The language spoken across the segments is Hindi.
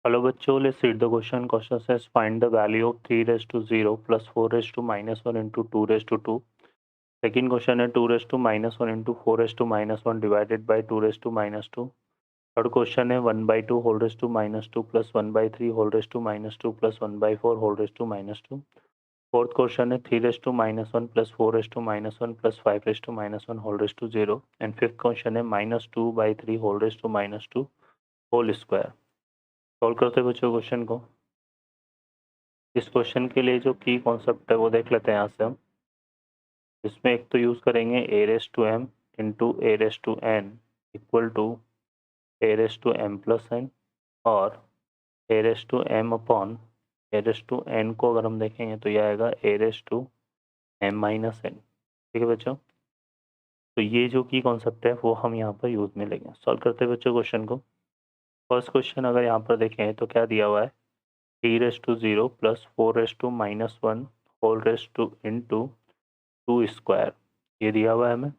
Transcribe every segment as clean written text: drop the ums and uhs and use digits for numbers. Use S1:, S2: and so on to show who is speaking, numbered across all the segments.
S1: हेलो बच्चों, let's read the question. Question says find the value of 3 raised to 0 plus 4 raised to minus 1 into 2 raised to 2. Second question है 2 raised to minus 1 into 4 raised to minus 1 divided by 2 raised to minus 2. Third question है 1 by 2 whole raised to minus 2 plus 1 by 3 whole raised to minus 2 plus 1 by 4 whole raised to minus 2. Fourth question है 3 raised to minus 1 plus 4 raised to minus 1 plus 5 raised to minus 1 whole raised to 0. And fifth question है minus 2 by 3 whole raised to minus 2 whole square. Solve करते हैं बच्चों क्वेश्चन को. इस क्वेश्चन के लिए जो की कॉन्सेप्ट है वो देख लेते हैं यहाँ से हम. इसमें एक तो यूज़ करेंगे a raise to m into a raise to n equal to a raise to m plus n और a raise to m upon a raise to n को अगर हम देखेंगे तो यह आएगा a raise to m minus n. ठीक है बच्चों, तो ये जो की कॉन्सेप्ट है वो हम यहाँ पर यूज़ में लेंगे. सॉल्व करते हैं बच्चों क्वेश्चन को. फर्स्ट क्वेश्चन अगर यहाँ पर देखें तो क्या दिया हुआ है 3 raise to 0 plus 4 raise to minus 1 whole raise to into 2 square, ये दिया हुआ है हमें.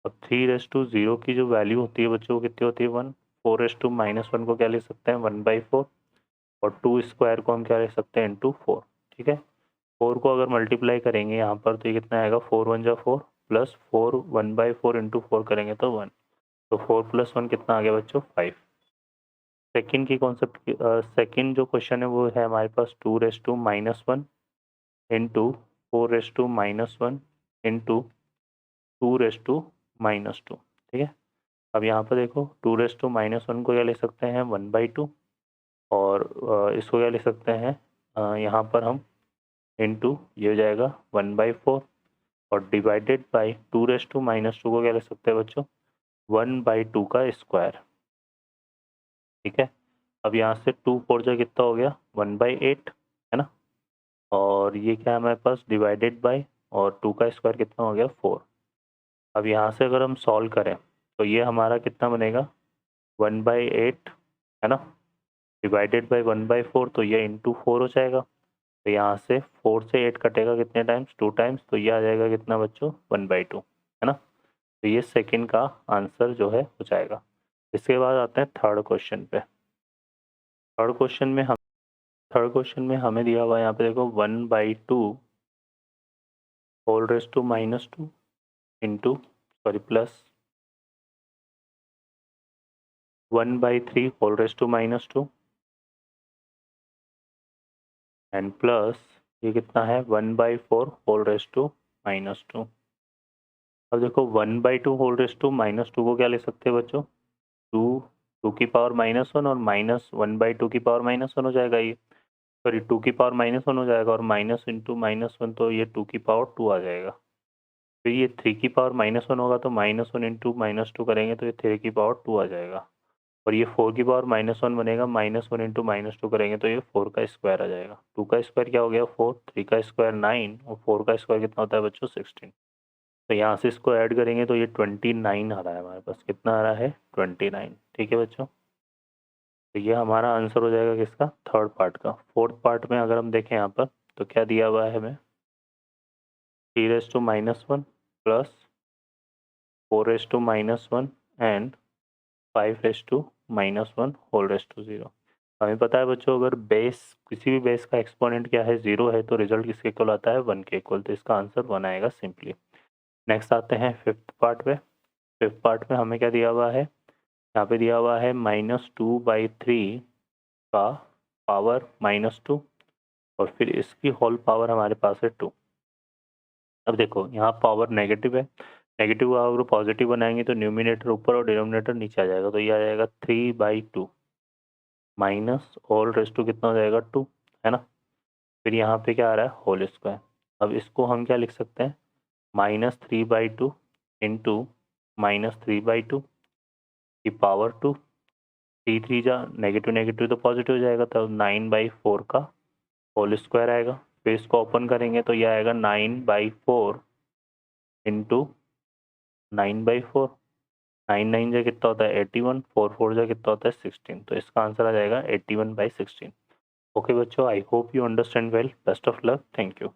S1: अब 3 रेस टू 0 की जो वैल्यू होती है बच्चों वो कितनी होती है 1. 4 रेस टू माइनस 1 को क्या लिख सकते हैं 1/4 और 2 स्क्वायर को हम क्या लिख सकते हैं इंटू 4. ठीक है, 4 को अगर मल्टीप्लाई करेंगे यहाँ पर तो ये कितना आएगा 4 1 जा 4 प्लस 4 1/4 इंटू 4 करेंगे तो 1, तो 4 प्लस 1 कितना आ गया बच्चों 5. सेकंड की कॉन्सेप्ट सेकंड जो क्वेश्चन है वो है हमारे पास 2 raise to minus 1 into 4 raise to minus 1 into 2 raise to minus 2. ठीक है, अब यहाँ पर देखो 2 रेस टू माइनस 1 को क्या ले सकते हैं 1/2 और इसको क्या ले सकते हैं यहाँ पर हम इंटू ये हो जाएगा 1/4 और divided by 2 raise to minus 2 को क्या ले सकते हैं बच्चों 1/2 का स्क्वायर. ठीक है, अब यहाँ से 2 4 जा कितना हो गया 1/8 है ना, और ये क्या है हमारे पास डिवाइडेड बाय और 2 का स्क्वायर कितना हो गया 4. अब यहाँ से अगर हम सॉल्व करें तो ये हमारा कितना बनेगा 1/8 है ना, डिवाइडेड बाय 1/4 तो ये इंटू 4 हो जाएगा. तो यहाँ से 4 से 8 कटेगा कितने टाइम्स 2 टाइम्स, तो ये आ जाएगा कितना बच्चों 1/2 है ना. तो ये सेकंड का आंसर जो है हो जाएगा. इसके बाद आते हैं थर्ड क्वेश्चन पे. थर्ड क्वेश्चन में हमें दिया हुआ है यहाँ पे देखो 1/2 whole raise to minus 2 into plus 1/3 whole raise to minus 2 and plus ये कितना है 1/4 होल रेस टू माइनस 2. अब देखो 1/2 होल रेस टू माइनस 2 को क्या ले सकते हैं बच्चों 2 की पावर -1 और माइनस 1/2 की पावर -1 हो जाएगा. ये सॉरी 2 की पावर -1 हो जाएगा और माइनस इंटू -1 तो ये 2 की पावर 2 आ जाएगा. फिर ये 3 की पावर -1 होगा तो -1 इंटू -2 करेंगे तो ये 3 की पावर 2 आ जाएगा. और ये 4 की पावर -1 बनेगा -1 इंटू -2 करेंगे तो ये 4 का स्क्वायर आ जाएगा. 2 का स्क्वायर क्या हो गया 4, 3 का स्क्वायर 9 और 4 का स्क्वायर कितना होता है बच्चों 16. तो यहाँ से इसको ऐड करेंगे तो ये 29 आ रहा है हमारे पास. कितना आ रहा है 29. ठीक है बच्चों, तो ये हमारा आंसर हो जाएगा किसका थर्ड पार्ट का. फोर्थ पार्ट में अगर हम देखें यहाँ पर तो क्या दिया हुआ है हमें 3 raise to -1 plus 4 raise to -1 and 5 raise to -1 whole raise to 0. हमें पता है बच्चों अगर बेस किसी भी बेस का एक्सपोनेंट क्या है 0 है तो रिजल्ट किसके इक्वल आता है 1 के इक्वल. तो इसका आंसर 1 आएगा सिंपली. नेक्स्ट आते हैं फिफ्थ पार्ट पे. फिफ्थ पार्ट में हमें क्या दिया हुआ है यहाँ पे दिया हुआ है -2/3 का पावर -2 और फिर इसकी होल पावर हमारे पास है 2. अब देखो यहाँ पावर नेगेटिव है, नेगेटिव अगर पॉजिटिव बनाएंगे तो न्यूमिनेटर ऊपर और डिनोमिनेटर नीचे आ जाएगा. तो ये आ जाएगा 3/2 माइनस होल रेस टू कितना हो जाएगा 2 है ना. फिर यहाँ पे क्या आ रहा है होल स्क्वायर. अब इसको हम क्या लिख सकते हैं -3/2 इंटू -3/2 की पावर 2. 3 3 जा नेगेटिव नेगेटिव तो पॉजिटिव हो जाएगा तब 9/4 का होल स्क्वायर आएगा. फिर इसको ओपन करेंगे तो यह आएगा 9/4 इंटू 9/4. 9 9 जा कितना होता है 81, 4 4 जा कितना होता है 16. तो इसका आंसर आ जाएगा 81/16. ओके बच्चों, I hope you understand well. Best of luck. Thank you.